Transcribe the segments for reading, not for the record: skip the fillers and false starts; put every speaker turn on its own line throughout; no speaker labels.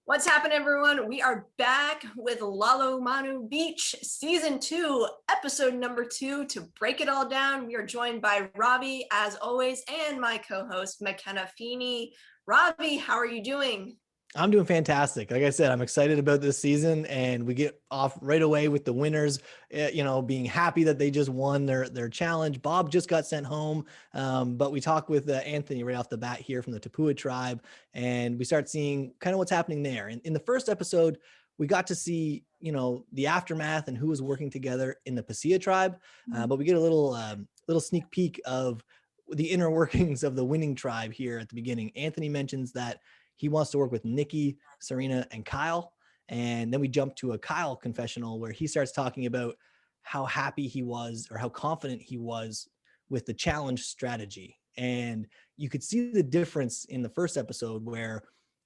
What's happening, everyone? We are back with Lalomanu Beach Season 2, Episode number 2. To break it all down, we are joined by Robbie, as always, and my co-host, McKenna Feeney. Robbie, how are you doing?
I'm doing fantastic. Like I said, I'm excited about this season, and we get off right away with the winners, being happy that they just won their challenge. Bob just got sent home, but we talked with Anthony right off the bat here from the Tapua tribe, and we start seeing kind of what's happening there. And in the first episode, we got to see, the aftermath and who was working together in the Pasea tribe, but we get a little sneak peek of the inner workings of the winning tribe here at the beginning. Anthony mentions that he wants to work with Nikki, Serena, and Kyle. And then we jump to a Kyle confessional where he starts talking about how happy he was or how confident he was with the challenge strategy. And you could see the difference in the first episode where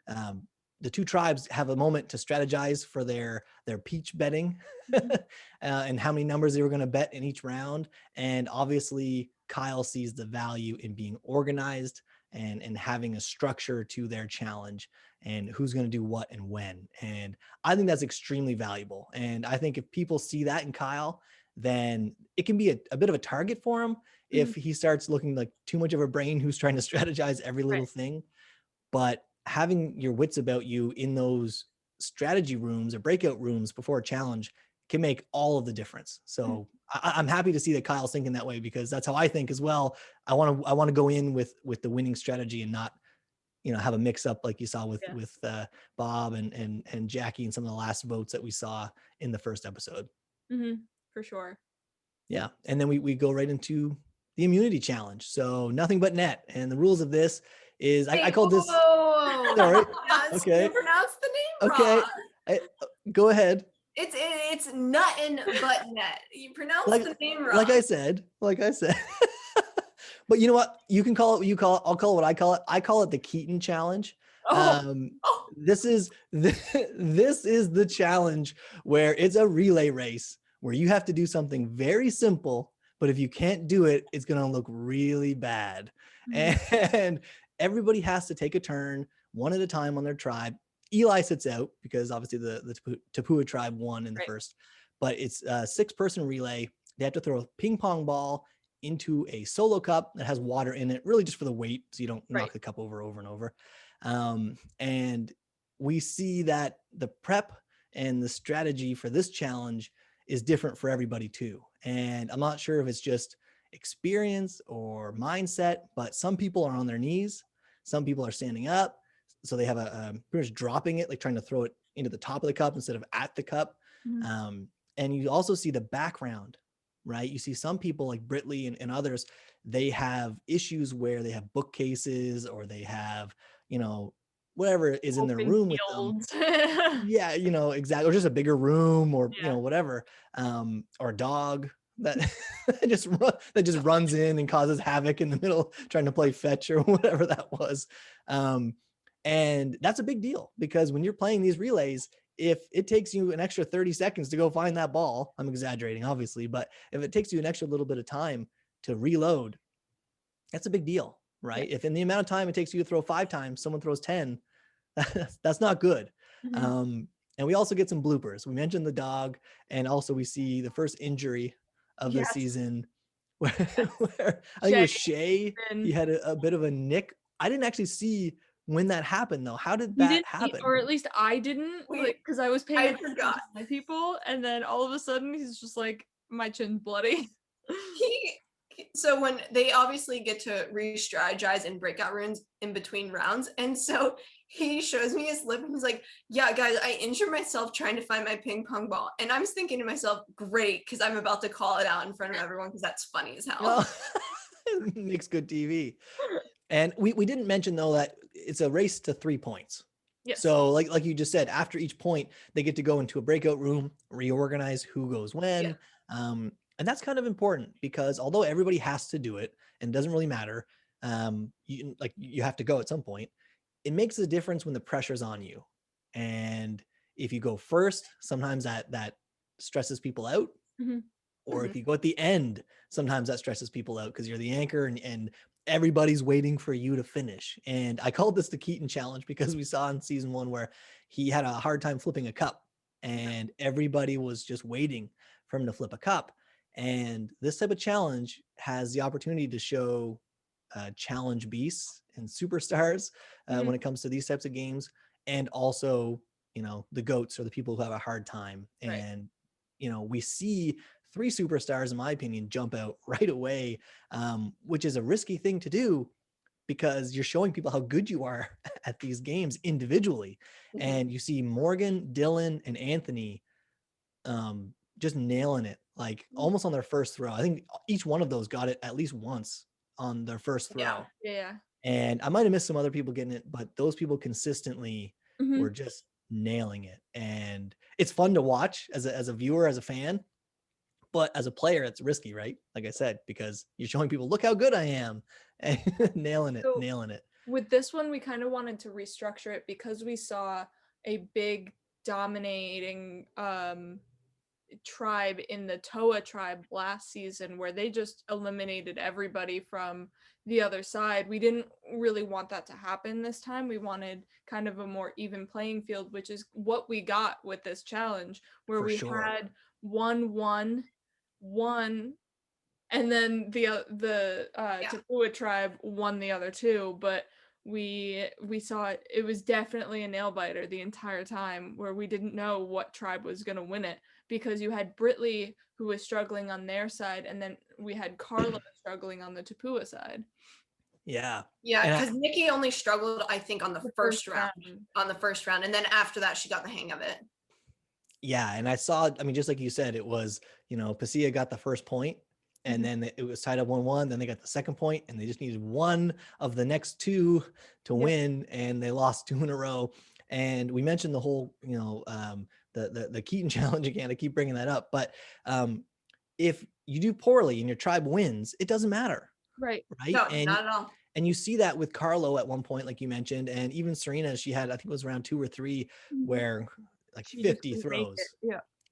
the two tribes have a moment to strategize for their peach betting and how many numbers they were going to bet in each round. And obviously Kyle sees the value in being organized and having a structure to their challenge and who's going to do what and when. And I think that's extremely valuable. And I think if people see that in Kyle, then it can be a bit of a target for him if he starts looking like too much of a brain who's trying to strategize every little thing. But having your wits about you in those strategy rooms or breakout rooms before a challenge can make all of the difference. So I'm happy to see that Kyle's thinking that way, because that's how I think as well. I want to go in with the winning strategy and not, have a mix up like you saw with Bob and Jackie and some of the last votes that we saw in the first episode.
For sure.
Yeah. And then we go right into the immunity challenge. So nothing but net. And the rules of this is I called this. Sorry. Okay.
You pronounced the name wrong.
Go ahead.
It's nut and butt net. You pronounced the name wrong.
Like I said. But you know what? You can call it what you call it. I'll call it what I call it. I call it the Keaton challenge. This is the challenge where it's a relay race where you have to do something very simple, but if you can't do it, it's going to look really bad. And everybody has to take a turn one at a time on their tribe. Eli sits out because obviously the Tapua tribe won in the first, but it's a 6-person relay. They have to throw a ping pong ball into a solo cup that has water in it, really just for the weight, so you don't knock the cup over and over. And we see that the prep and the strategy for this challenge is different for everybody too. And I'm not sure if it's just experience or mindset, but some people are on their knees, some people are standing up. So they have pretty much dropping it, like trying to throw it into the top of the cup instead of at the cup. And you also see the background, right? You see some people like Brittley and others, they have issues where they have bookcases or they have, whatever is in their room with them. Yeah, exactly. Or just a bigger room or, whatever. Or a dog that just runs in and causes havoc in the middle, trying to play fetch or whatever that was. And that's a big deal, because when you're playing these relays, if it takes you an extra 30 seconds to go find that ball, I'm exaggerating, obviously, but if it takes you an extra little bit of time to reload, that's a big deal, right? If in the amount of time it takes you to throw 5 times, someone throws 10, that's not good. And we also get some bloopers. We mentioned the dog, and also we see the first injury of the season where I think it was Shea. He had a bit of a nick. I didn't actually see when that happened though. How did that happen?
Or at least I didn't, because I was paying attention to my people, and then all of a sudden he's just like, my chin's bloody.
So when they obviously get to re-strategize in breakout rooms in between rounds, and so he shows me his lip and he's like, yeah guys, I injured myself trying to find my ping pong ball. And I'm thinking to myself, great, because I'm about to call it out in front of everyone, because that's funny as hell.
Makes good TV. And we didn't mention though that it's a race to 3 points.
Yes.
So like you just said, after each point, they get to go into a breakout room, reorganize who goes when. And that's kind of important, because although everybody has to do it and it doesn't really matter, you have to go at some point, it makes a difference when the pressure's on you. And if you go first, sometimes that stresses people out. Or if you go at the end, sometimes that stresses people out because you're the anchor and everybody's waiting for you to finish. And I called this the Keaton challenge because we saw in season 1 where he had a hard time flipping a cup and everybody was just waiting for him to flip a cup. And this type of challenge has the opportunity to show challenge beasts and superstars when it comes to these types of games. And also, the goats or the people who have a hard time. And, we see 3 superstars, in my opinion, jump out right away, which is a risky thing to do because you're showing people how good you are at these games individually. And you see Morgan, Dylan, and Anthony just nailing it, like almost on their first throw. I think each one of those got it at least once on their first throw.
Yeah.
And I might have missed some other people getting it, but those people consistently were just nailing it. And it's fun to watch as a viewer, as a fan. But as a player, it's risky, right? Like I said, because you're showing people, look how good I am, and nailing it.
With this one, we kind of wanted to restructure it because we saw a big dominating tribe in the Toa tribe last season where they just eliminated everybody from the other side. We didn't really want that to happen this time. We wanted kind of a more even playing field, which is what we got with this challenge, where we had 1-1, and then the Tapua tribe won the other 2, but we saw it was definitely a nail biter the entire time where we didn't know what tribe was going to win it, because you had Brittley who was struggling on their side, and then we had Carlo struggling on the Tapua side.
Yeah,
because Nikki only struggled, I think, on the first round, and then after that she got the hang of it.
Yeah, and I saw, just like you said, it was, Pasilla got the first point, and then it was tied up 1-1, then they got the second point, and they just needed one of the next 2 to win, and they lost 2 in a row. And we mentioned the whole, the Keaton challenge again. I keep bringing that up, but if you do poorly and your tribe wins, it doesn't matter.
Right.
No, not at all.
And you see that with Carlo at one point, like you mentioned, and even Serena, she had, I think it was around 2 or 3 where like she 50 throws.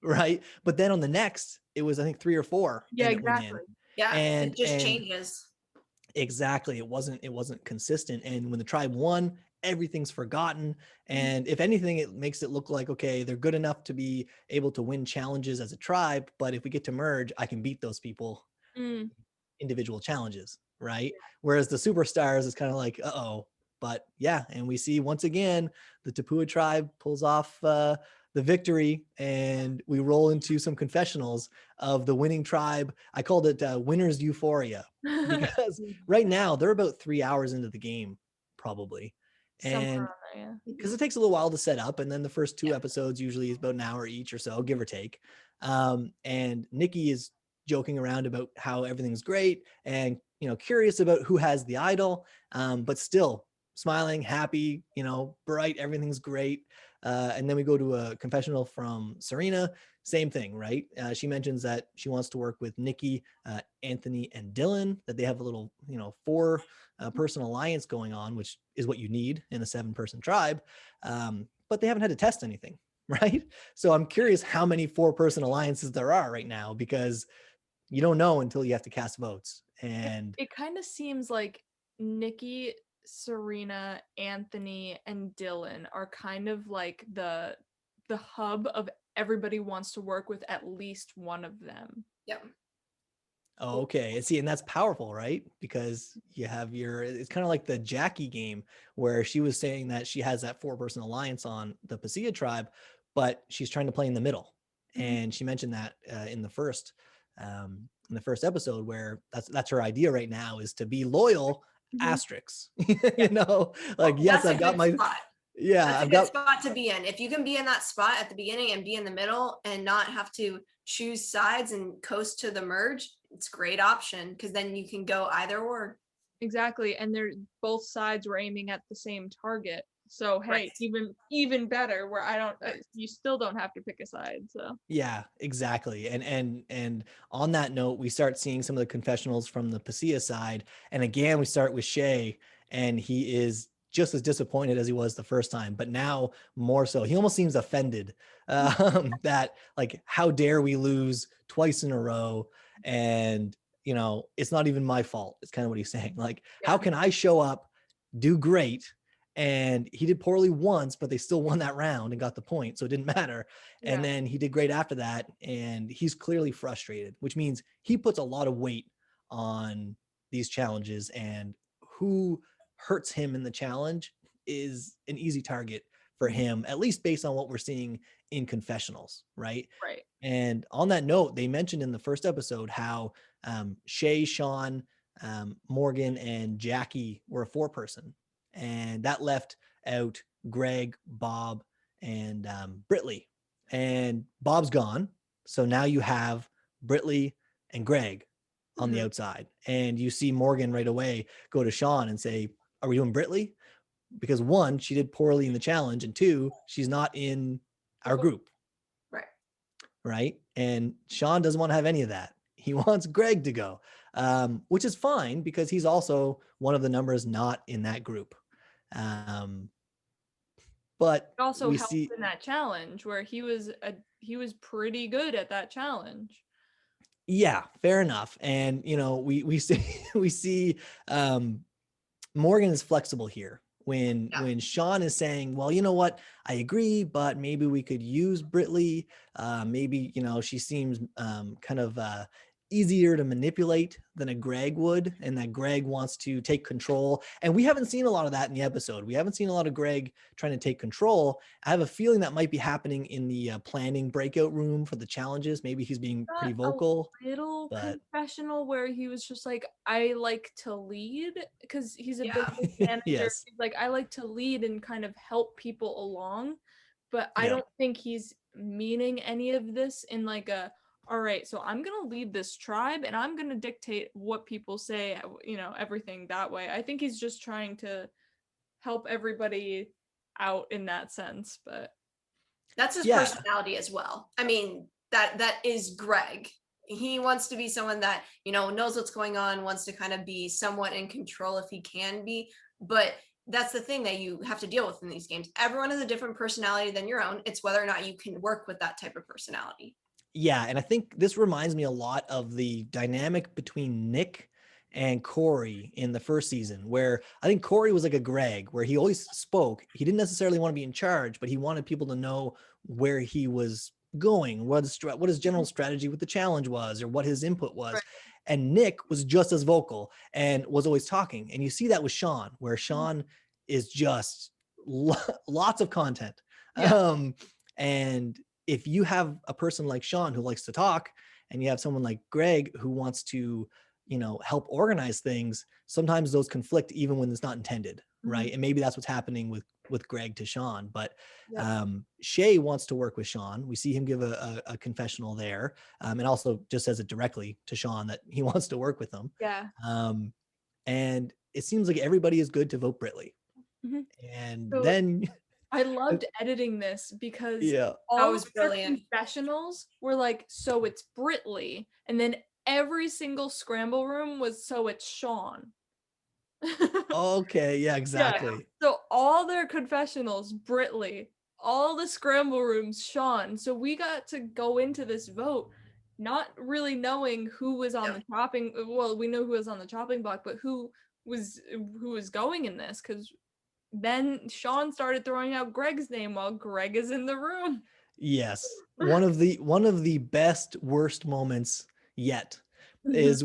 Right. But then on the next, it was, I think, 3 or 4.
Yeah, exactly.
Yeah. And it just changes.
Exactly. It wasn't consistent. And when the tribe won, everything's forgotten. And if anything, it makes it look like, okay, they're good enough to be able to win challenges as a tribe. But if we get to merge, I can beat those people individual challenges. Right. Whereas the superstars is kind of like, but yeah. And we see once again, the Tapua tribe pulls off the victory, and we roll into some confessionals of the winning tribe. I called it winner's euphoria, because right now they're about 3 hours into the game, probably. And because it takes a little while to set up, and then the first 2 episodes usually is about an hour each or so, give or take. And Nikki is joking around about how everything's great and, curious about who has the idol, but still smiling, happy, bright, everything's great. And then we go to a confessional from Serena, same thing, right? She mentions that she wants to work with Nikki, Anthony, and Dylan, that they have a little, 4 person alliance going on, which is what you need in a 7-person tribe. But they haven't had to test anything, right? So I'm curious how many 4-person alliances there are right now, because you don't know until you have to cast votes. And
it kind of seems like Nikki, Serena, Anthony, and Dylan are kind of like the hub of everybody wants to work with at least one of them.
Yep.
Oh, okay. And see, and that's powerful, right? Because you have it's kind of like the Jackie game where she was saying that she has that 4-person alliance on the Pasilla tribe, but she's trying to play in the middle. And she mentioned that in the first episode, where that's her idea right now, is to be loyal, asterisks, yes, I've got my spot. Yeah,
that's a good spot to be in. If you can be in that spot at the beginning and be in the middle and not have to choose sides and coast to the merge, it's a great option, because then you can go either or.
Exactly. And both sides were aiming at the same target. So hey, even better, where you still don't have to pick a side. So
yeah, exactly. And on that note, we start seeing some of the confessionals from the Pasilla side. And again, we start with Shea, and he is just as disappointed as he was the first time, but now more so. He almost seems offended that like, how dare we lose twice in a row? And, you know, it's not even my fault. It's kind of what he's saying. Like, how can I show up, do great? And he did poorly once, but they still won that round and got the point. So it didn't matter.
Yeah.
And then he did great after that. And he's clearly frustrated, which means he puts a lot of weight on these challenges, and who hurts him in the challenge is an easy target for him, at least based on what we're seeing in confessionals. Right. And on that note, they mentioned in the first episode how Shea, Shawn, Morgan, and Jackie were a 4-person, and that left out Greg, Bob, and Brittley. And Bob's gone, so now you have Brittley and Greg on the outside, and you see Morgan right away go to Shawn and say, "Are we doing Brittley?" Because 1, she did poorly in the challenge, and 2, she's not in our group. Right. And Shawn doesn't want to have any of that. He wants Greg to go, which is fine because he's also one of the numbers not in that group. But
it also helped in that challenge where he was pretty good at that challenge.
Yeah, fair enough. And you know, we see Morgan is flexible here when Shawn is saying, well, you know what, I agree, but maybe we could use Brittley. Maybe, you know, she seems kind of easier to manipulate than a Greg would, and that Greg wants to take control. And we haven't seen a lot of that in the episode. We haven't seen a lot of Greg trying to take control. I have a feeling that might be happening in the planning breakout room for the challenges. Maybe he's being pretty vocal.
A little confessional where he was just like, I like to lead, because he's a business manager.
Yes.
He's like, I like to lead and kind of help people along, but I don't think he's meaning any of this in like a, all right, so I'm going to lead this tribe and I'm going to dictate what people say, you know, everything that way. I think he's just trying to help everybody out in that sense, but
that's his personality as well. I mean, that is Greg. He wants to be someone that, you know, knows what's going on, wants to kind of be somewhat in control if he can be, but that's the thing that you have to deal with in these games. Everyone has a different personality than your own. It's whether or not you can work with that type of personality.
Yeah, and I think this reminds me a lot of the dynamic between Nick and Corey in the first season, where I think Corey was like a Greg, where he always spoke. He didn't necessarily want to be in charge, but he wanted people to know where he was going, what his general strategy with the challenge was, or what his input was. Right. And Nick was just as vocal and was always talking. And you see that with Shawn, where Shawn is just lots of content. And if you have a person like Shawn who likes to talk, and you have someone like Greg who wants to, you know, help organize things, sometimes those conflict even when it's not intended, right? And maybe that's what's happening with Greg to Shawn. But Shea wants to work with Shawn. We see him give a confessional there, and also just says it directly to Shawn that he wants to work with him. And it seems like everybody is good to vote Brittley. And so then
I loved editing this because all of their confessionals were like, so it's Brittley, and then every single scramble room was so it's Shawn.
Okay, yeah, exactly.
Yeah. So all their confessionals, Brittley, all the scramble rooms, Shawn. So we got to go into this vote not really knowing who was on the chopping. Well, we know who was on the chopping block, but who was going in this, because then Shawn started throwing out Greg's name while Greg is in the room.
Yes. One of the best worst moments yet is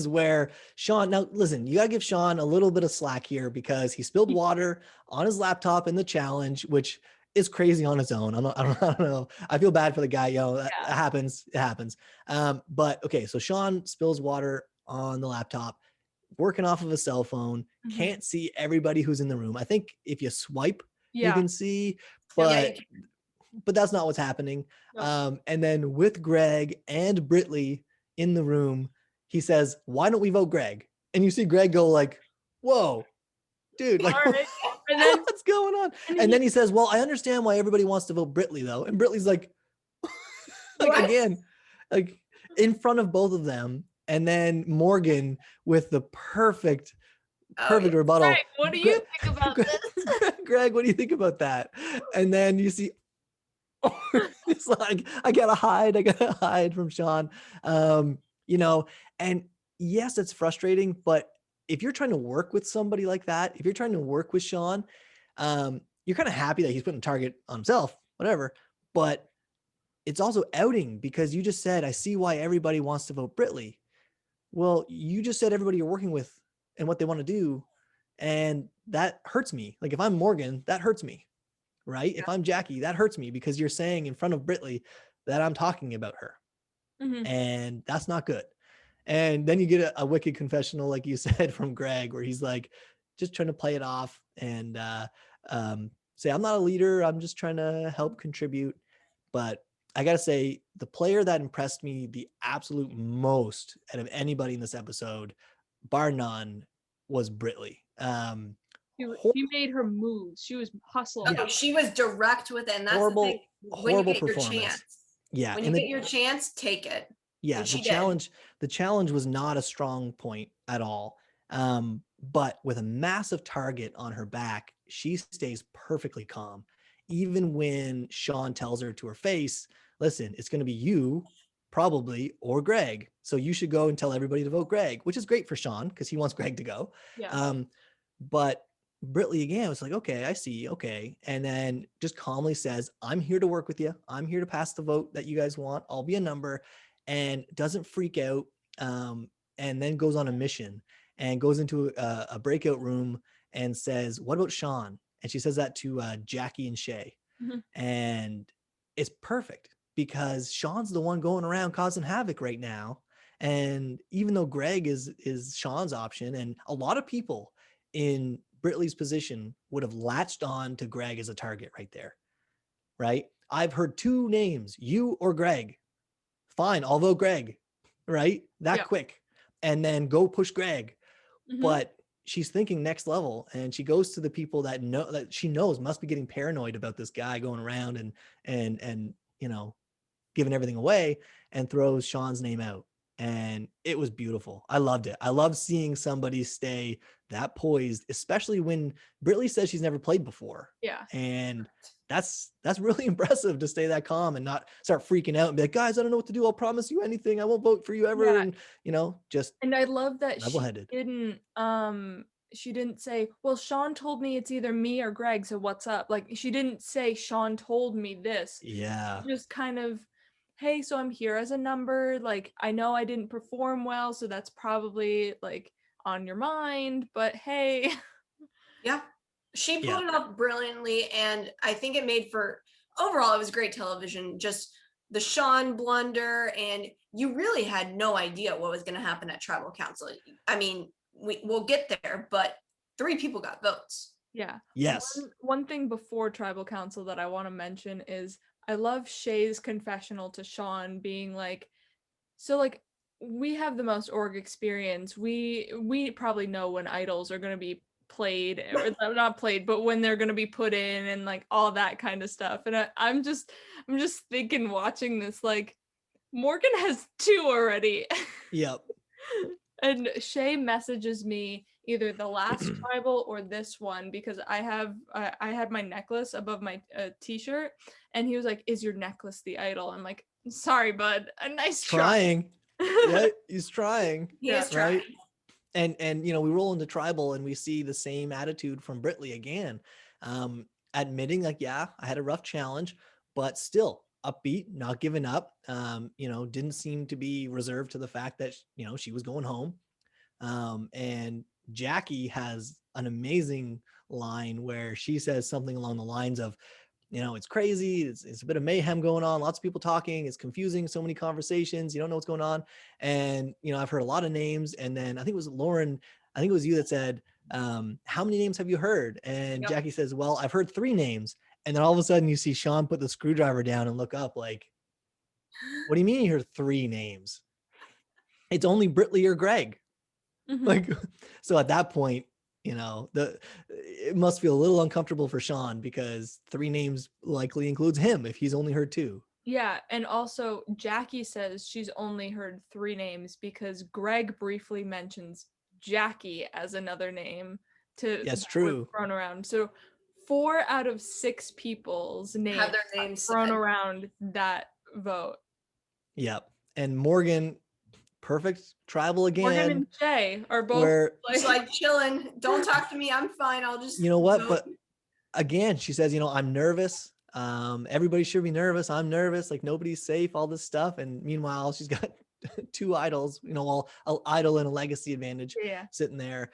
where Shawn, now listen, you gotta give Shawn a little bit of slack here because he spilled water on his laptop in the challenge, which is crazy on its own. I don't know. I feel bad for the guy. It happens. It happens. But okay, so Shawn spills water on the laptop, working off of a cell phone, can't see everybody who's in the room. I think if you swipe, you can see, but that's not what's happening. No. And then with Greg and Brittley in the room, he says, why don't we vote Greg? And you see Greg go like, whoa, dude, like, and then, what's going on? And then he says, well, I understand why everybody wants to vote Brittley though. And Brittley's like, again, like in front of both of them. And then Morgan with the perfect
Oh
Perfect
yeah.
rebuttal.
Right, what do you think about this?
Greg, what do you think about that? And then you see, it's like, I gotta hide from Shawn. You know, and yes, it's frustrating, but if you're trying to work with somebody like that, if you're trying to work with Shawn, you're kind of happy that he's putting a target on himself, whatever. But it's also outing because you just said, I see why everybody wants to vote Brittley. Well, you just said everybody you're working with and what they want to do. And that hurts me. Like if I'm Morgan, that hurts me, right? If I'm Jackie, that hurts me because you're saying in front of Brittley that I'm talking about her. And that's not good. And then you get a wicked confessional, like you said, from Greg, where he's like, just trying to play it off and say, I'm not a leader. I'm just trying to help contribute. But I got to say, the player that impressed me the absolute most out of anybody in this episode, bar none, was Brittley.
She made her moves. She was hustling.
Oh, she was direct with it. And that's
Horrible,
the thing. When
horrible
you get your
performance.
chance.
Yeah.
When you get your chance, take it.
Yeah, the challenge was not a strong point at all. But with a massive target on her back, she stays perfectly calm. Even when Shawn tells her to her face, listen, it's going to be you probably or Greg. So you should go and tell everybody to vote Greg, which is great for Shawn because he wants Greg to go.
Yeah.
But Brittley again was like, okay, I see. Okay. And then just calmly says, I'm here to work with you. I'm here to pass the vote that you guys want. I'll be a number, and doesn't freak out. And then goes on a mission and goes into a breakout room and says, what about Shawn? And she says that to Jackie and Shea. And it's perfect because Shawn's the one going around causing havoc right now. And even though Greg is Shawn's option, and a lot of people in Brittley's position would have latched on to Greg as a target right there, right? I've heard two names, you or Greg. Fine, I'll vote Greg, right? That quick. And then go push Greg. But she's thinking next level, and she goes to the people that know that she knows must be getting paranoid about this guy going around and you know, giving everything away, and throws Shawn's name out. And it was beautiful. I loved it. I love seeing somebody stay that poised, especially when Brittley says she's never played before.
Yeah.
And that's really impressive to stay that calm and not start freaking out and be like, guys, I don't know what to do. I'll promise you anything. I won't vote for you ever. And you know, just.
And I love that
level-headed.
She didn't say, well, Shawn told me it's either me or Greg, so what's up? Like she didn't say Shawn told me this.
Yeah.
Just kind of, hey, so I'm here as a number. Like, I know I didn't perform well, so that's probably like on your mind, but hey.
Yeah. She pulled it off brilliantly, and I think it made for, overall, it was great television. Just the Shawn blunder, and you really had no idea what was going to happen at Tribal Council. I mean, we'll get there, but 3 people got votes.
Yeah.
Yes.
One thing before Tribal Council that I want to mention is I love Shea's confessional to Shawn being like, so like we have the most org experience. We probably know when idols are going to be played or not played, but when they're going to be put in and like all that kind of stuff. And I'm just thinking watching this, like Morgan has 2 already.
Yep.
And Shea messages me either the last tribal or this one because I had my necklace above my t-shirt, and he was like, is your necklace the idol? I'm like, sorry, bud, a nice
trying. Yeah, he's trying.
He is trying.
Right? And you know, we roll into Tribal and we see the same attitude from Brittley again, admitting like, yeah, I had a rough challenge, but still upbeat, not giving up. You know, didn't seem to be reserved to the fact that, you know, she was going home. And Jackie has an amazing line where she says something along the lines of, you know, it's crazy. It's a bit of mayhem going on. Lots of people talking. It's confusing. So many conversations. You don't know what's going on. And, you know, I've heard a lot of names. And then I think it was Lauren. I think it was you that said, how many names have you heard? And Jackie says, well, I've heard 3 names. And then all of a sudden you see Shawn put the screwdriver down and look up like, what do you mean you heard 3 names? It's only Brittley or Greg. Like, so at that point, you know, it must feel a little uncomfortable for Shawn because 3 names likely includes him if he's only heard 2.
Yeah, and also Jackie says she's only heard 3 names because Greg briefly mentions Jackie as another name to
Yes,
that
true.
was thrown around. So 4 out of 6 people's names
Have their names
thrown
said.
around that vote.
Yep. And Morgan, perfect tribal again.
Morgan and Shea are both
where
Just like chilling. Don't talk to me. I'm fine. I'll just.
you know what?
vote.
But again, she says, I'm nervous. Everybody should be nervous. I'm nervous. Like nobody's safe, all this stuff. And meanwhile, she's got 2 idols, all an idol and a legacy advantage sitting there.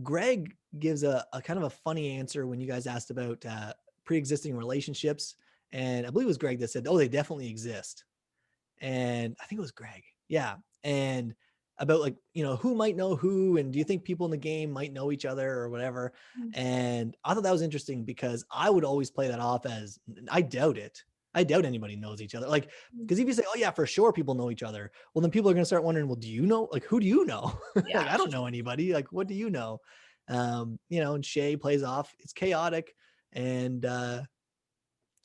Greg gives a kind of a funny answer when you guys asked about pre-existing relationships. And I believe it was Greg that said, oh, they definitely exist. And I think it was Greg. Yeah. And about like, who might know who, and do you think people in the game might know each other or whatever? And I thought that was interesting because I would always play that off as I doubt it. I doubt anybody knows each other. Like, because if you say, oh yeah, for sure people know each other, well, then people are going to start wondering, well, do you know? Like, who do you know?
Yeah.
Like, I don't know anybody. Like, what do you know? And Shea plays off. It's chaotic. And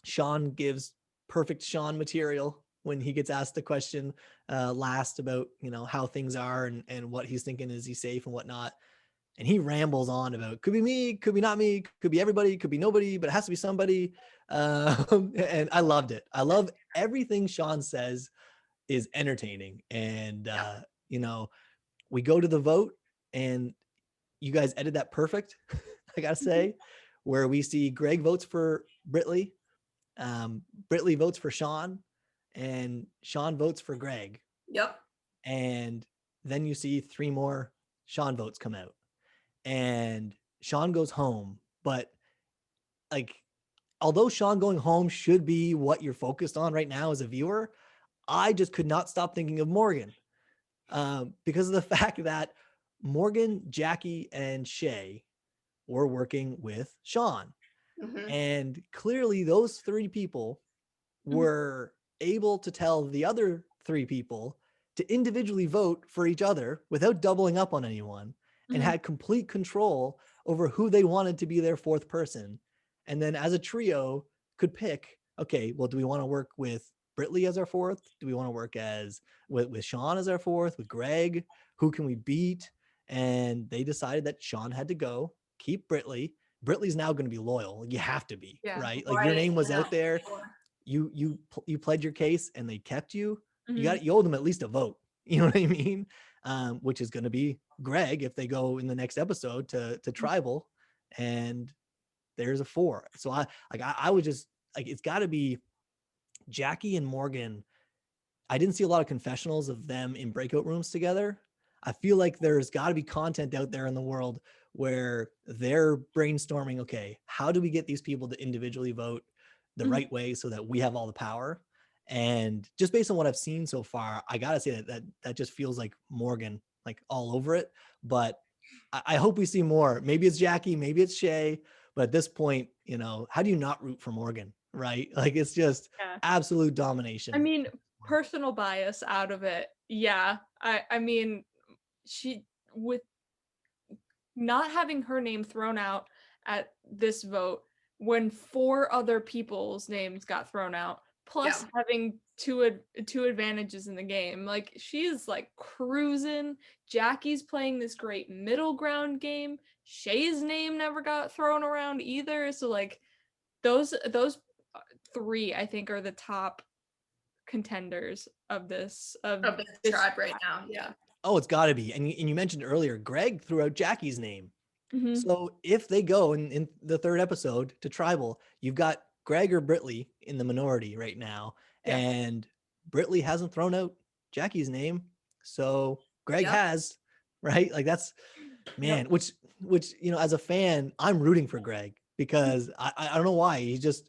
Shawn gives perfect Shawn material when he gets asked the question last about, how things are and what he's thinking, is he safe and whatnot. And he rambles on about, could be me, could be not me, could be everybody, could be nobody, but it has to be somebody. And I loved it. I love everything Shawn says is entertaining. And, we go to the vote and you guys edit that perfect, I gotta say, where we see Greg votes for Brittley, Brittley votes for Shawn, and Shawn votes for Greg.
Yep.
And then you see 3 more Shawn votes come out. And Shawn goes home, but like, although Shawn going home should be what you're focused on right now as a viewer, I just could not stop thinking of Morgan because of the fact that Morgan, Jackie, and Shea were working with Shawn.
Mm-hmm.
And clearly those 3 people were able to tell the other 3 people to individually vote for each other without doubling up on anyone, and had complete control over who they wanted to be their 4th person. And then as a trio could pick, okay, well, do we want to work with Brittley as our 4th? Do we want to work with Shawn as our 4th, with Greg? Who can we beat? And they decided that Shawn had to go, keep Brittley. Brittley's now going to be loyal. You have to be, right? Like your name was out there. You played your case and they kept you. You owe them at least a vote. You know what I mean? Which is going to be Greg if they go in the next episode to tribal, and there's a 4. So I would just like, it's got to be Jackie and Morgan. I didn't see a lot of confessionals of them in breakout rooms together. I feel like there's got to be content out there in the world where they're brainstorming, okay, how do we get these people to individually vote the right way so that we have all the power? And just based on what I've seen so far, I gotta say that just feels like Morgan, like all over it. But I hope we see more. Maybe it's Jackie, maybe it's Shea. But at this point, how do you not root for Morgan, right? Like it's just absolute domination.
I mean, personal bias out of it. Yeah. I mean, she, with not having her name thrown out at this vote when 4 other people's names got thrown out, plus having two advantages in the game. Like she's like cruising. Jackie's playing this great middle ground game. Shea's name never got thrown around either. So like those 3 I think are the top contenders of this
tribe right now. Yeah.
Oh, it's got to be. And you mentioned earlier, Greg threw out Jackie's name. So if they go in the 3rd episode to tribal, you've got Greg or Brittley in the minority right now. And Brittley hasn't thrown out Jackie's name. So Greg has, right? Like that's, man, which, as a fan, I'm rooting for Greg because I don't know why.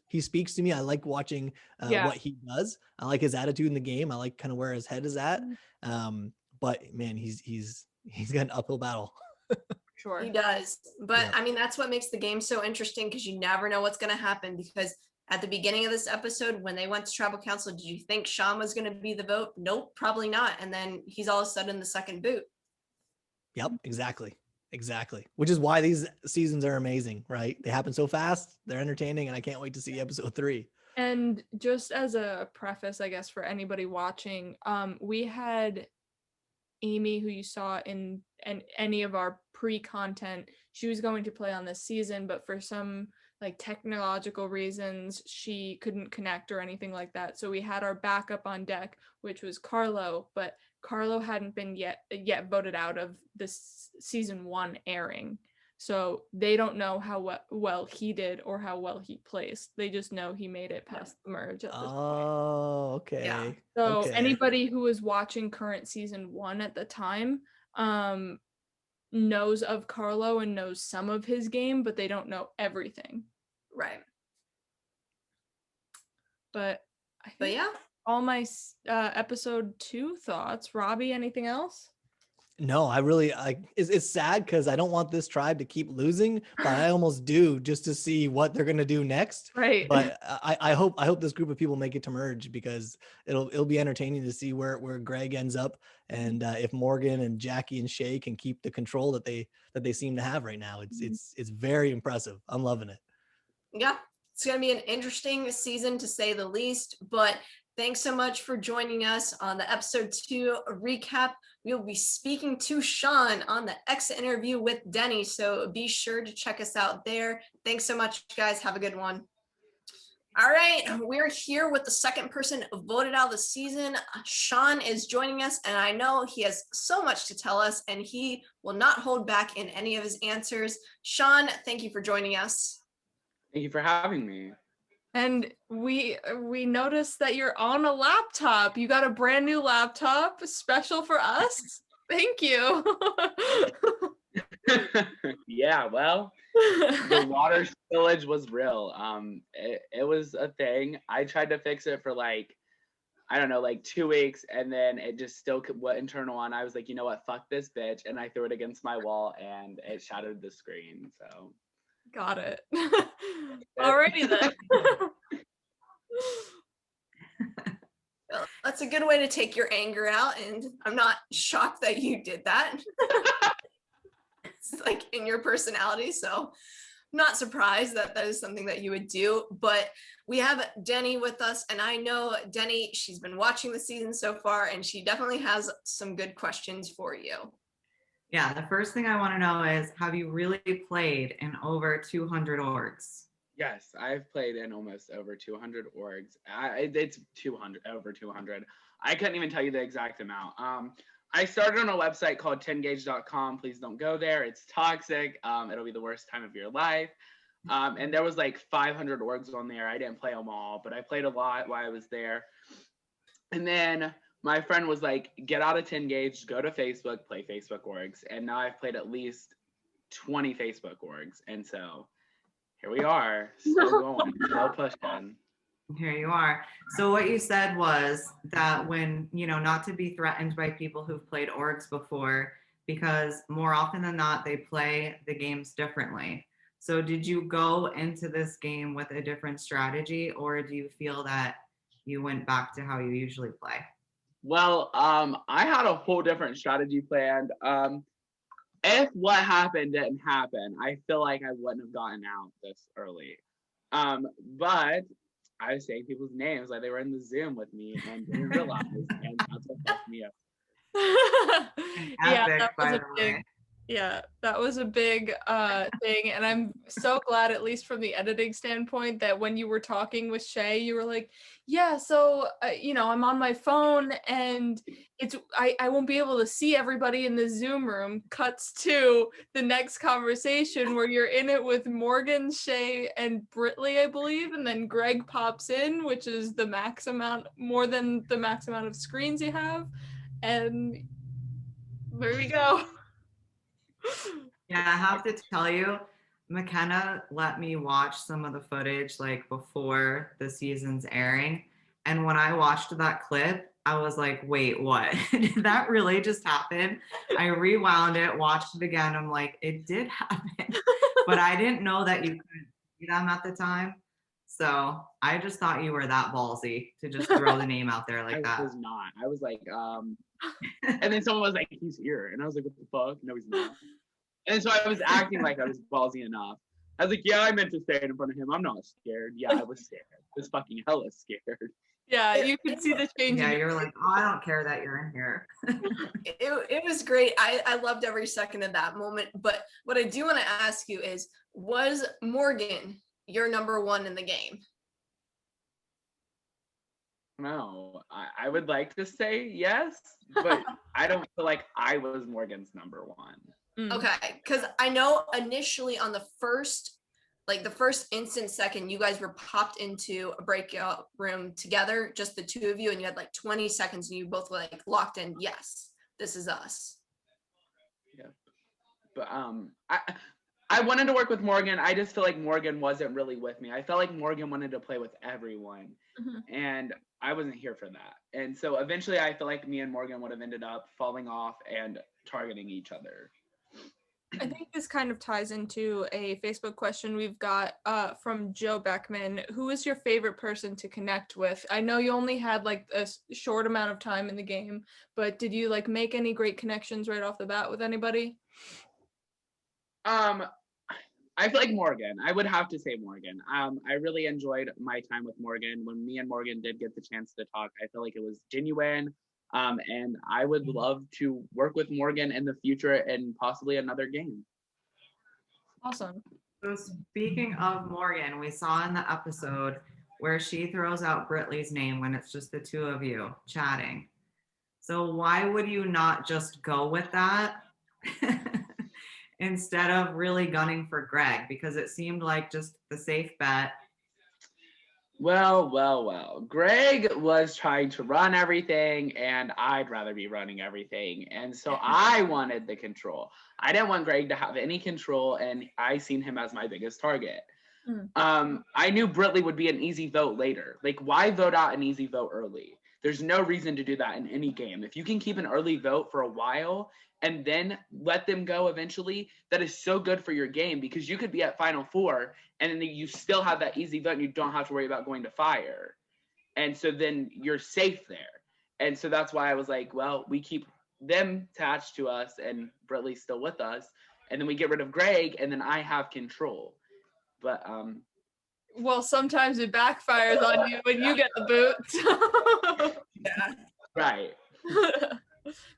He speaks to me. I like watching what he does. I like his attitude in the game. I like kind of where his head is at. But man, he's got an uphill battle.
Sure. He does. But I mean, that's what makes the game so interesting because you never know what's going to happen. Because at the beginning of this episode, when they went to tribal council, did you think Shawn was going to be the vote? Nope, probably not. And then he's all of a sudden the second boot.
Yep, exactly. Which is why these seasons are amazing, right? They happen so fast, they're entertaining, and I can't wait to see episode 3.
And just as a preface, I guess, for anybody watching, we had Amy, who you saw in any of our pre-content, she was going to play on this season, but for some like technological reasons, she couldn't connect or anything like that. So we had our backup on deck, which was Carlo, but Carlo hadn't been yet voted out of this season 1 airing. So they don't know how well he did or how well he placed. They just know he made it past the merge at this point.
Oh, okay.
Yeah.
So
okay.
anybody who was watching current season 1 at the time knows of Carlo and knows some of his game, but they don't know everything.
Right.
But
yeah,
all my episode 2 thoughts. Robbie, anything else?
No, I really it's sad because I don't want this tribe to keep losing, but I almost do, just to see what they're gonna do next.
Right.
But I hope this group of people make it to merge, because it'll be entertaining to see where Greg ends up, and if Morgan and Jackie and Shea can keep the control that they seem to have right now. It's very impressive. I'm loving it.
Yeah, it's going to be an interesting season to say the least, but thanks so much for joining us on the episode 2 recap. We will be speaking to Shawn on the exit interview with Dennie, so be sure to check us out there. Thanks so much, guys. Have a good one. All right, we're here with the second person voted out of the season. Shawn is joining us, and I know he has so much to tell us, and he will not hold back in any of his answers. Shawn, thank you for joining us.
Thank you for having me.
And we noticed that you're on a laptop. You got a brand new laptop special for us. Thank you.
Yeah, well, the water spillage was real. It was a thing. I tried to fix it for like 2 weeks, and then it just still went internal on. I was like, you know what, fuck this bitch, and I threw it against my wall, and it shattered the screen. So
got it. Alrighty then.
Well, that's a good way to take your anger out, and I'm not shocked that you did that. It's like in your personality, so I'm not surprised that is something that you would do. But we have Dennie with us, and I know Dennie, she's been watching the season so far, and she definitely has some good questions for you.
Yeah, the first thing I want to know is, have you really played in over 200 orgs?
Yes, I've played in almost over 200 orgs. It's 200, over 200. I couldn't even tell you the exact amount. I started on a website called 10gauge.com. Please don't go there. It's toxic. It'll be the worst time of your life. And there was like 500 orgs on there. I didn't play them all, but I played a lot while I was there. And then my friend was like, get out of 10 gauge, go to Facebook, play Facebook orgs. And now I've played at least 20 Facebook orgs. And so here we are, still going, still pushing.
Here you are. So what you said was that when, not to be threatened by people who've played orgs before, because more often than not, they play the games differently. So did you go into this game with a different strategy, or do you feel that you went back to how you usually play?
Well, I had a whole different strategy planned. If what happened didn't happen, I feel like I wouldn't have gotten out this early. But I was saying people's names like they were in the Zoom with me and didn't realize, and that's what fucked me up.
That was a big thing, and I'm so glad, at least from the editing standpoint, that when you were talking with Shea, you were like, yeah, so I'm on my phone and I won't be able to see everybody in the Zoom room. Cuts to the next conversation where you're in it with Morgan, Shea, and Brittley, I believe, and then Greg pops in, which is more than the max amount of screens you have, and there we go.
Yeah, I have to tell you, McKenna let me watch some of the footage like before the season's airing. And when I watched that clip, I was like, wait, what? Did that really just happen? I rewound it, watched it again. I'm like, it did happen. But I didn't know that you couldn't see them at the time. So I just thought you were that ballsy to just throw the name out there like that.
I was not. I was like, and then someone was like, he's here. And I was like, what the fuck? No, he's not. And so I was acting like I was ballsy enough. I was like, yeah, I meant to stand in front of him. I'm not scared. Yeah, I was scared. I was fucking hella scared.
Yeah, you can see the change.
Yeah, you're like, oh, I don't care that you're in here.
It was great. I loved every second of that moment. But what I do want to ask you is, was Morgan your number one in the game?
No, I would like to say yes, but I don't feel like I was Morgan's number one.
Okay, because I know initially on the first second, you guys were popped into a breakout room together, just the two of you, and you had like 20 seconds and you both were like locked in. Yes, this is us.
Yeah. But I wanted to work with Morgan. I just feel like Morgan wasn't really with me. I felt like Morgan wanted to play with everyone. And I wasn't here for that. And so eventually I feel like me and Morgan would have ended up falling off and targeting each other.
I think this kind of ties into a Facebook question we've got from Joe Beckman. Who is your favorite person to connect with? I know you only had like a short amount of time in the game, but did you like make any great connections right off the bat with anybody?
I feel like Morgan. I would have to say Morgan. I really enjoyed my time with Morgan. When me and Morgan did get the chance to talk, I feel like it was genuine. And I would love to work with Morgan in the future and possibly another game.
Awesome.
So speaking of Morgan, we saw in the episode where she throws out Brittley's name when it's just the two of you chatting. So why would you not just go with that instead of really gunning for Greg? Because it seemed like just the safe bet.
Well. Greg was trying to run everything, and I'd rather be running everything. And so I wanted the control. I didn't want Greg to have any control, and I seen him as my biggest target. I knew Brittley would be an easy vote later. Like, why vote out an easy vote early? There's no reason to do that in any game. If you can keep an early vote for a while and then let them go eventually, that is so good for your game, because you could be at Final Four and then you still have that easy vote and you don't have to worry about going to fire. And so then you're safe there. And so that's why I was like, well, we keep them attached to us and Brittley's still with us. And then we get rid of Greg and then I have control. But
well, sometimes it backfires on you when you get the boot.
Yeah.
Right.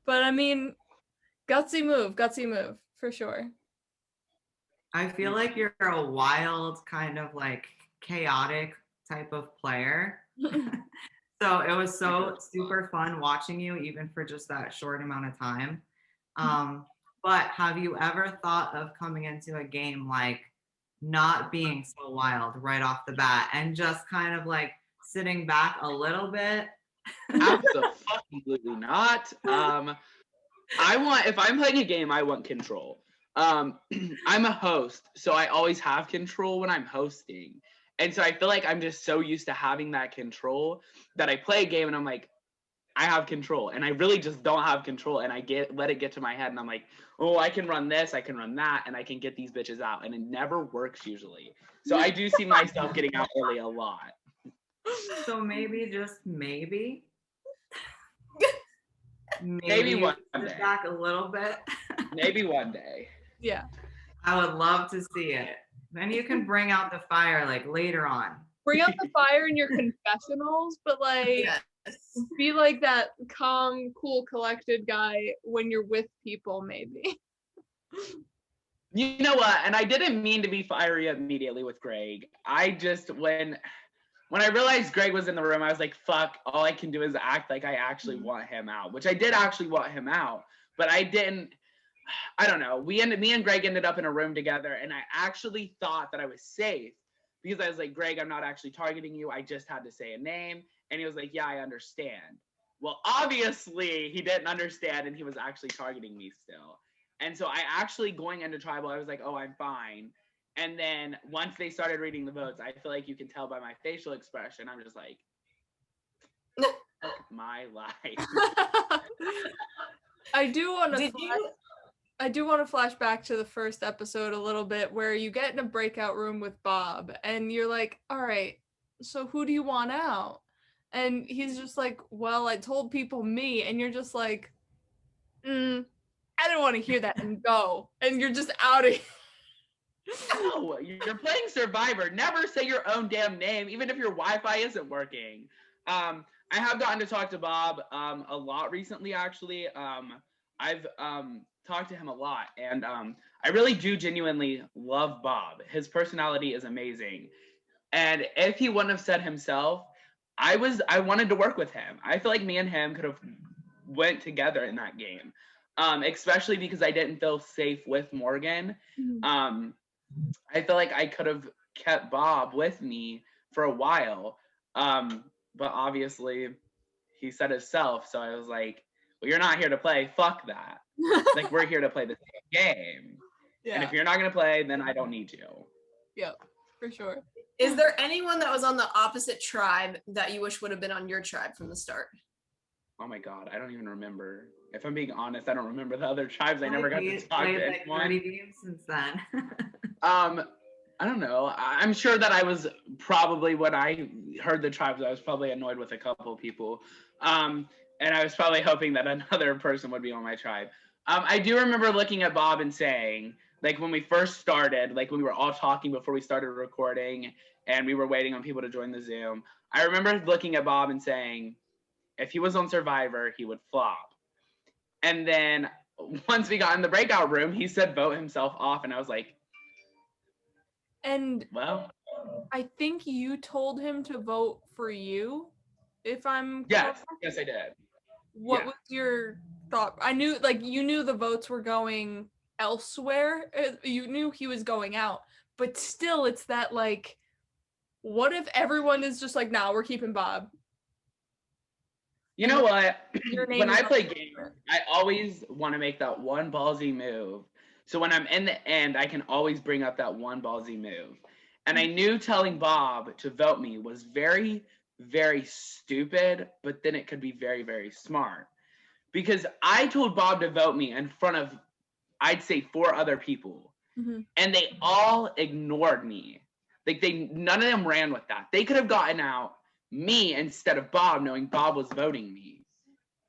But I mean, gutsy move for sure.
I feel like you're a wild, kind of like chaotic type of player. So it was so super fun watching you, even for just that short amount of time. But have you ever thought of coming into a game like not being so wild right off the bat and just kind of like sitting back a little bit?
Absolutely not. If I'm playing a game, I want control. I'm a host, so I always have control when I'm hosting. And so I feel like I'm just so used to having that control that I play a game and I'm like, I have control. And I really just don't have control. And I let it get to my head and I'm like, oh, I can run this, I can run that, and I can get these bitches out. And it never works usually. So I do see myself getting out early a lot.
So maybe, just maybe
one day.
Back a little bit.
Maybe one day.
Yeah.
I would love to see it. Then you can bring out the fire like later on.
Bring out the fire in your confessionals, but like be like that calm, cool, collected guy when you're with people, maybe.
You know what? And I didn't mean to be fiery immediately with Greg. I just, when I realized Greg was in the room, I was like, fuck, all I can do is act like I actually want him out, which I did actually want him out, but I don't know. Me and Greg ended up in a room together, and I actually thought that I was safe because I was like, Greg, I'm not actually targeting you. I just had to say a name. And he was like, yeah, I understand. Well, obviously he didn't understand, and he was actually targeting me still. And so I actually, going into tribal, I was like, oh, I'm fine. And then once they started reading the votes, I feel like you can tell by my facial expression, I'm just like, fuck my life.
I do want to flash back to the first episode a little bit where you get in a breakout room with Bob and you're like, all right, so who do you want out? And he's just like, well, I told people me. And you're just like, I didn't want to hear that, and go. And you're just out of here.
No, you're playing Survivor. Never say your own damn name, even if your Wi-Fi isn't working. I have gotten to talk to Bob a lot recently, actually. I've talked to him a lot, and I really do genuinely love Bob. His personality is amazing. And if he wouldn't have said himself, I wanted to work with him. I feel like me and him could have went together in that game, especially because I didn't feel safe with Morgan. I feel like I could have kept Bob with me for a while, but obviously he said himself, so I was like, well, you're not here to play, fuck that. Like, we're here to play the same game. And if you're not going to play, then I don't need you.
Yep, for sure.
Is there anyone that was on the opposite tribe that you wish would have been on your tribe from the start?
Oh my God, I don't even remember. If I'm being honest, I don't remember the other tribes. I never got to talk to anyone.
30 games since then.
I don't know. I'm sure that I was probably, when I heard the tribes, I was probably annoyed with a couple of people. And I was probably hoping that another person would be on my tribe. I do remember looking at Bob and saying, like, when we first started, like when we were all talking before we started recording and we were waiting on people to join the Zoom, I remember looking at Bob and saying, if he was on Survivor, he would flop. And then once we got in the breakout room, he said vote himself off. And I was like,
and
well,
I think you told him to vote for you, if I'm
yes,
correct.
yes, I did.
What was your thought? I knew, like, you knew the votes were going elsewhere. You knew he was going out, but still, it's that, like, what if everyone is just like, nah, we're keeping Bob?
You know what? When I play
games,
I always want to make that one ballsy move. So when I'm in the end, I can always bring up that one ballsy move. And I knew telling Bob to vote me was very, very stupid, but then it could be very, very smart. Because I told Bob to vote me in front of, I'd say, 4 other people. And they all ignored me. Like, none of them ran with that. They could have gotten out me instead of Bob, knowing Bob was voting me.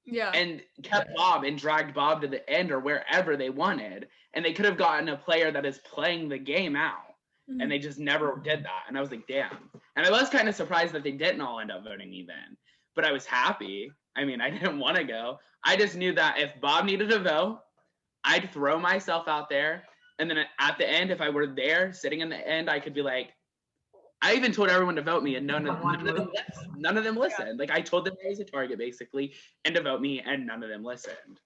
Yeah.
And kept Bob and dragged Bob to the end or wherever they wanted. And they could have gotten a player that is playing the game out. And they just never did that. And I was like, damn. And I was kind of surprised that they didn't all end up voting me then. But I was happy. I mean, I didn't want to go. I just knew that if Bob needed to vote, I'd throw myself out there. And then at the end, if I were there sitting in the end, I could be like, I even told everyone to vote me, and none of them listened. Like, I told them I was a target, basically, and to vote me, and none of them listened.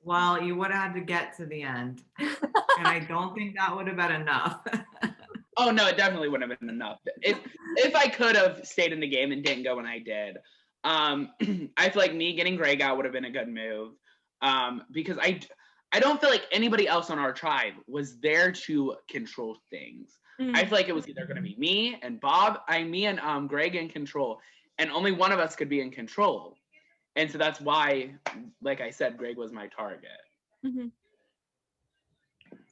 Well, you would have had to get to the end. And I don't think that would have been enough.
Oh, no, it definitely wouldn't have been enough. If I could have stayed in the game and didn't go when I did, I feel like me getting Greg out would have been a good move. Because I don't feel like anybody else on our tribe was there to control things. I feel like it was either going to be me and Bob, me and Greg in control, and only one of us could be in control. And so that's why, like I said, Greg was my target.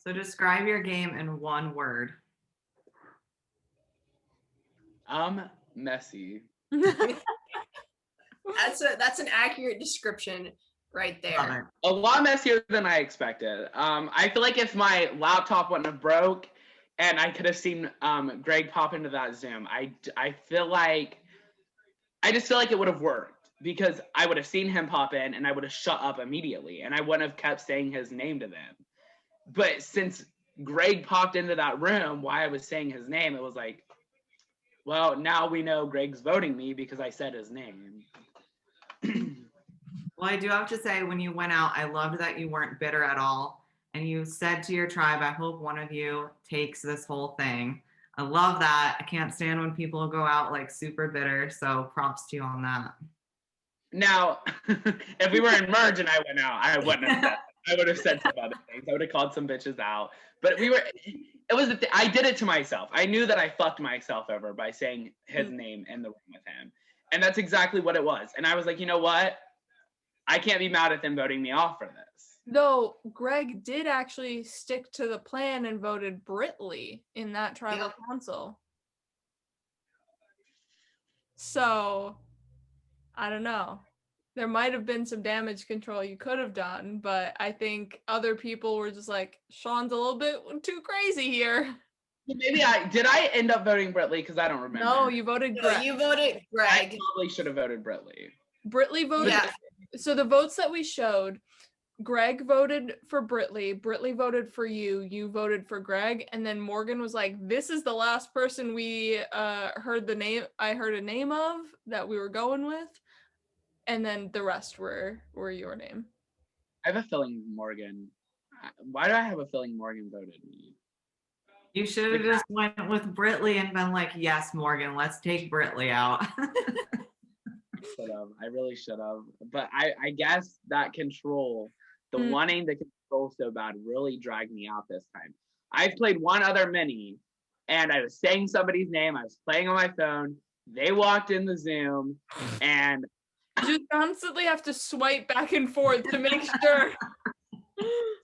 So describe your game in one word.
Messy.
That's an accurate description right there.
A lot messier than I expected. I feel like if my laptop wouldn't have broke and I could have seen Greg pop into that Zoom, I just feel like it would have worked, because I would have seen him pop in and I would have shut up immediately and I wouldn't have kept saying his name to them. But since Greg popped into that room while I was saying his name, it was like, well, now we know Greg's voting me because I said his name.
Well, I do have to say, when you went out, I loved that you weren't bitter at all. And you said to your tribe, I hope one of you takes this whole thing. I love that. I can't stand when people go out like super bitter. So props to you on that.
Now, if we were in Merge and I went out, I wouldn't have said that. I would have said some other things. I would have called some bitches out. But I did it to myself. I knew that I fucked myself over by saying his name in the room with him. And that's exactly what it was. And I was like, you know what? I can't be mad at them voting me off for this.
Though Greg did actually stick to the plan and voted Brittley in that tribal council. So, I don't know. There might have been some damage control you could have done, but I think other people were just like, Shawn's a little bit too crazy here.
Maybe I end up voting Brittley because I don't remember.
No, you voted
No,
Greg.
you voted Greg.
I probably should have voted Brittley.
Brittley voted.
Yeah.
So the votes that we showed, Greg voted for Brittley, Brittley voted for you, you voted for Greg, and then Morgan was like, this is the last person we heard the name, I heard a name of that we were going with, and then the rest were your name.
I have a feeling Morgan. Why do I have a feeling Morgan voted me?
You should have just went with Brittley and been like, yes, Morgan, let's take Brittley out.
Should have. I really should have. But I guess that control, the wanting to control so bad, really dragged me out this time. I've played one other mini, and I was saying somebody's name. I was playing on my phone. They walked in the Zoom, and
You just constantly have to swipe back and forth to make sure.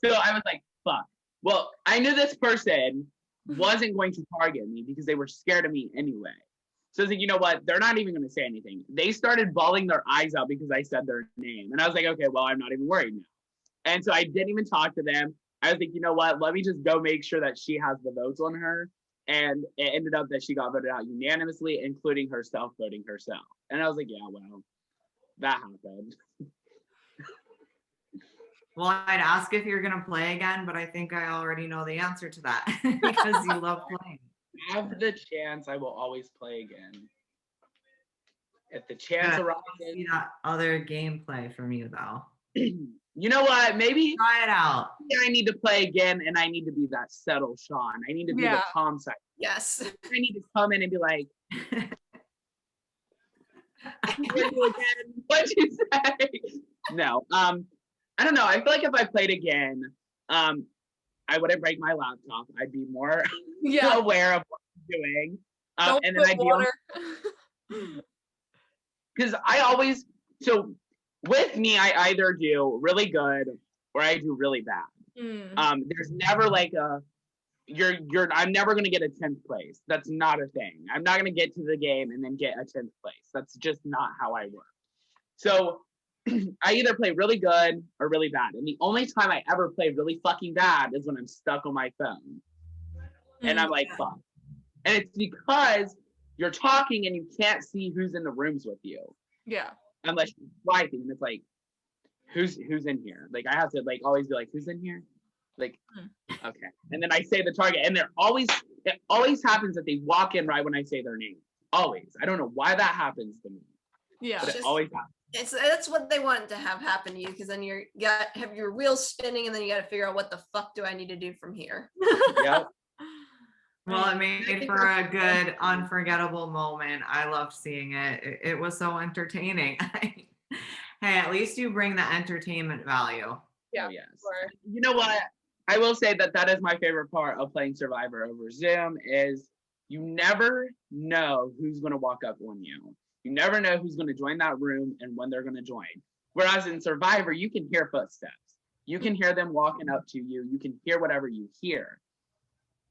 So I was like, fuck. Well, I knew this person wasn't going to target me because they were scared of me anyway. So I was like, you know what? They're not even going to say anything. They started bawling their eyes out because I said their name. And I was like, okay, well, I'm not even worried now. And so I didn't even talk to them. I was like, you know what? Let me just go make sure that she has the votes on her. And it ended up that she got voted out unanimously, including herself voting herself. And I was like, yeah, well, that happened.
Well, I'd ask if you're going to play again, but I think I already know the answer to that because you love playing.
Have the chance, I will always play again. If the chance arises.
See that other gameplay from you, though.
You know what? Maybe
try it out.
I need to play again, and I need to be that settled Shawn. I need to be the calm side.
Yes.
I need to come in and be like, what'd you say? No. I don't know. I feel like if I played again, I wouldn't break my laptop. I'd be more aware of what I'm doing. And then I'd be because I always, so with me, I either do really good or I do really bad. There's never like I'm never going to get a 10th place. That's not a thing. I'm not going to get to the game and then get a 10th place. That's just not how I work. So I either play really good or really bad. And the only time I ever play really fucking bad is when I'm stuck on my phone. And I'm like, fuck. And it's because you're talking and you can't see who's in the rooms with you.
Yeah.
Unless you're swiping. And it's like, who's in here? Like, I have to like always be like, who's in here? Like, okay. And then I say the target. And it always happens that they walk in right when I say their name. Always. I don't know why that happens to me.
Yeah.
But it always happens.
That's what they want to have happen to you, because then you have your wheels spinning and then you got to figure out what the fuck do I need to do from here.
Yep.
Well, it made for a good, unforgettable moment. I loved seeing it. It was so entertaining. Hey, at least you bring the entertainment value.
Yeah.
Oh, yes. Sure. You know what? I will say that is my favorite part of playing Survivor over Zoom is you never know who's going to walk up on you. You never know who's going to join that room and when they're going to join. Whereas in Survivor, you can hear footsteps. You can hear them walking up to you. You can hear whatever you hear.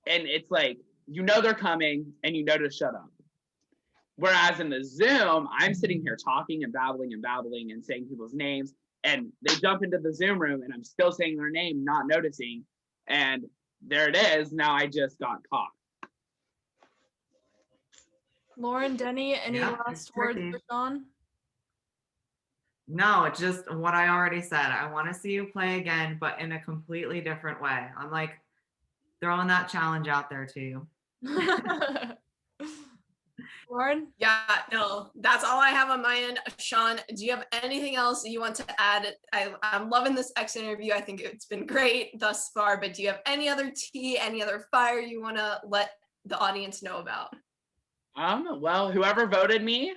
And it's like, you know they're coming and you know to shut up. Whereas in the Zoom, I'm sitting here talking and babbling and saying people's names. And they jump into the Zoom room and I'm still saying their name, not noticing. And there it is. Now I just got caught.
Lauren, Dennie, any last words for Shawn?
No, it's just what I already said. I want to see you play again, but in a completely different way. I'm like throwing that challenge out there to you.
Lauren?
Yeah, no, that's all I have on my end. Shawn, do you have anything else you want to add? I'm loving this X interview. I think it's been great thus far, but do you have any other tea, any other fire you want to let the audience know about?
Well, whoever voted me,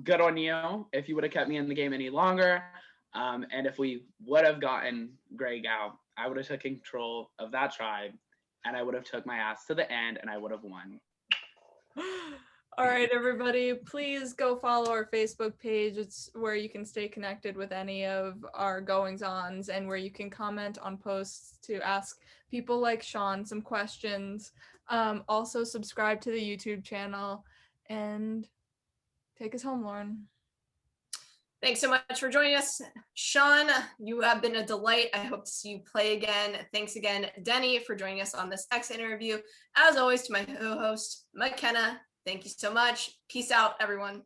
good on you. If you would have kept me in the game any longer, and if we would have gotten Greg out, I would have took control of that tribe, and I would have took my ass to the end, and I would have won.
All right, everybody, please go follow our Facebook page. It's where you can stay connected with any of our goings-ons and where you can comment on posts to ask people like Shawn some questions. Also, subscribe to the YouTube channel and take us home, Lauren.
Thanks so much for joining us. Shawn, you have been a delight. I hope to see you play again. Thanks again, Dennie, for joining us on this exit interview. As always, to my co-host, McKenna, thank you so much. Peace out, everyone.